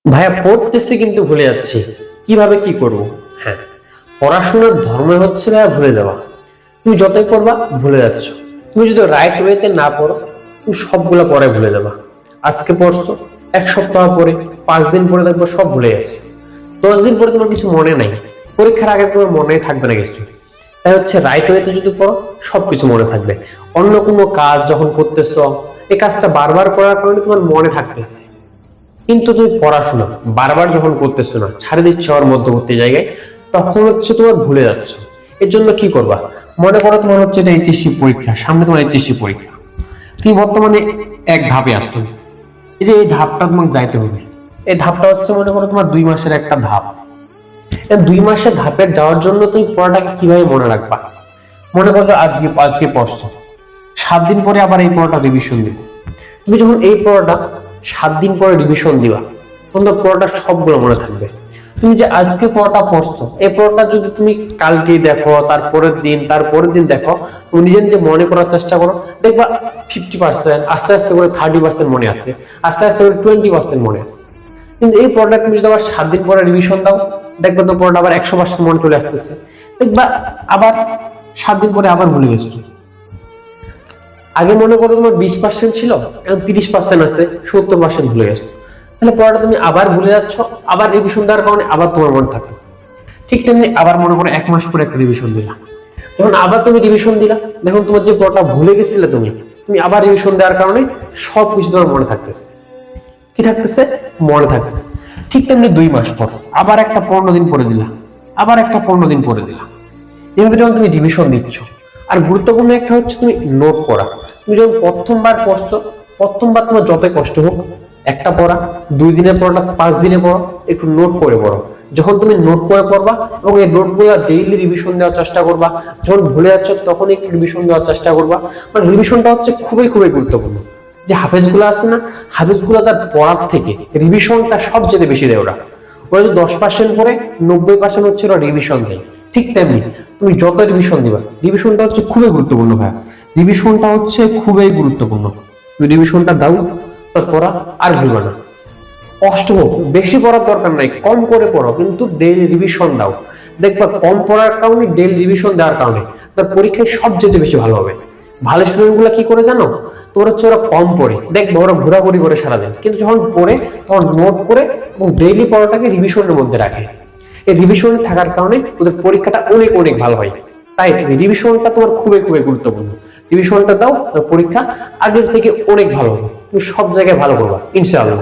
ভাইয়া পড়তেছি কিন্তু ভুলে যাচ্ছি, কিভাবে কি করব? হ্যাঁ, পড়াশোনার ধর্ম হচ্ছে ভাইয়া ভুলে যাওয়া। তুমি যতই পড়বা ভুলে যাচ্ছ। তুমি যদি রাইট ওয়েতে না পড়ো, তুমি সবগুলা পরে ভুলে যাবা। আজকে পড়ছো, এক সপ্তাহ পরে, 5 দিন পরে দেখবো সব ভুলে গেছো। 10 দিন পরে তোমার কিছু মনে নাই, পরীক্ষার আগে তোমার মনে থাকবে না কিছু। তাই হচ্ছে রাইট ওয়েতে যদি পড়ো, সবকিছু মনে থাকবে। অন্য কোনো কাজ যখন করতেছো, এই কাজটা বারবার করার কারণে তোমার মনে থাকতেছে, কিন্তু তুমি পড়াশোনা বারবার যখন করতেছো না, ছাড়ে দিচ্ছ ওর মধ্যবর্তী জায়গায়, তখন হচ্ছে তোমার ভুলে যাচ্ছ। এর জন্য কি করবা? মনে করো তোমার হচ্ছে এটা এইচএসসি পরীক্ষা, সামনে তোমার এইচএসসি পরীক্ষা। তুমি বর্তমানে এক ধাপে আসছো, এই যে এই ধাপটা তোমাকে যাইতে হবে। এই ধাপটা হচ্ছে মনে করো তোমার 2 মাসের একটা ধাপ। এই 2 মাসের ধাপের যাওয়ার জন্য তুমি পড়াটাকে কিভাবে মনে রাখবা? মনে করো আজকে আজকে পড়ছো, 7 দিন পরে আবার এই পড়াটা রিভিশন দিবে। তুমি যখন এই পড়াটা 7 দিন পরে রিভিশন দিবা, তখন তো পড়াটা সবগুলো মনে থাকবে। তুমি যে আজকে পড়াটা পড়ছো, এই পড়াটা যদি তুমি কালকেই দেখো, তারপরের দিন দেখো, তুমি নিজে নিজে মনে করার চেষ্টা করো, দেখবা 50%, আস্তে আস্তে করে 30% মনে আসে, আস্তে আস্তে করে 20% মনে আসে। কিন্তু এই পড়াটা তুমি যদি আবার 7 দিন পরে রিভিশন দাও, দেখবা তো পড়াটা আবার 100% মনে চলে আসতেছে। দেখবা আবার 7 দিন পরে আবার ভুলে গেছো। আগে মনে করো তোমার 20% ছিল, এখন 30% আছে, 70% ভুলে গেছো। তাহলে পড়াটা তুমি আবার ভুলে যাচ্ছ, আবার রিভিশন দেওয়ার কারণে আবার তোমার মনে থাকতেছে। ঠিক তেমনি আবার মনে করো 1 মাস পরে একটা রিভিশন দিলা, যখন আবার তুমি রিভিশন দিলা, দেখুন তোমার যে পড়াটা ভুলে গেছিলে তুমি তুমি আবার রিভিশন দেওয়ার কারণে সবকিছু তোমার মনে থাকতেছে। কি থাকতেছে? মনে থাকতেছে। ঠিক তেমনি 2 মাস পর আবার একটা 15 দিন পরে দিলা, আবার একটা 15 দিন পরে দিলা। এভাবে যখন তুমি রিভিশন দিচ্ছ, আর গুরুত্বপূর্ণ একটা হচ্ছে তুমি নোট করা। তুমি যখন প্রথমবার পড়ছো, প্রথমবার তোমার যতই কষ্ট হোক, একটা পড়া, 2 দিনের পড়াটা 5 দিনে পড়ো, একটু নোট করে পড়ো। যখন তুমি নোট করে পড়বা এবং এই নোটগুলো ডেইলি রিভিশন দেওয়ার চেষ্টা করবা, যখন ভুলে যাচ্ছ তখন একটু রিভিশন দেওয়ার চেষ্টা করবা। মানে রিভিশনটা হচ্ছে খুবই খুবই গুরুত্বপূর্ণ। যে হাফেজগুলো আছে না, হাফেজগুলো তার পড়ার থেকে রিভিশনটা সবচেয়ে বেশি দেয়। ওরা যদি 10% পড়ে, 90% হচ্ছে ওরা রিভিশন দেয়। ঠিক তেমনি তুমি যত রিভিশন দিবা, রিভিশনটা হচ্ছে খুবই গুরুত্বপূর্ণ ভাই। রিভিশনটা হচ্ছে খুবই গুরুত্বপূর্ণ। তুমি রিভিশনটা দাও, তার পড়া আর ভুলবা না। কষ্ট হোক, বেশি পড়ার দরকার নাই, কম করে পড়ো, কিন্তু ডেইলি রিভিশন দাও। দেখবা কম পড়ার কারণে, ডেইলি রিভিশন দেওয়ার কারণে তার পরীক্ষায় সবচেয়ে বেশি ভালো হবে। ভালো স্টুডেন্ট গুলা কি করে জানো? তোর হচ্ছে ওরা কম পড়ে, দেখবো ওরা ঘোরাঘুরি করে সারাদিন, কিন্তু যখন পড়ে তখন নোট করে এবং ডেইলি পড়াটাকে রিভিশনের মধ্যে রাখে। এই রিভিশনে থাকার কারণে ওদের পরীক্ষাটা অনেক অনেক ভালো হয়। তাই রিভিশনটা তোমার খুবই খুবই গুরুত্বপূর্ণ। রিভিশনটা দাও, পরীক্ষা আগের থেকে অনেক ভালো হবে, তুমি সব জায়গায় ভালো করবা ইনশাআল্লাহ।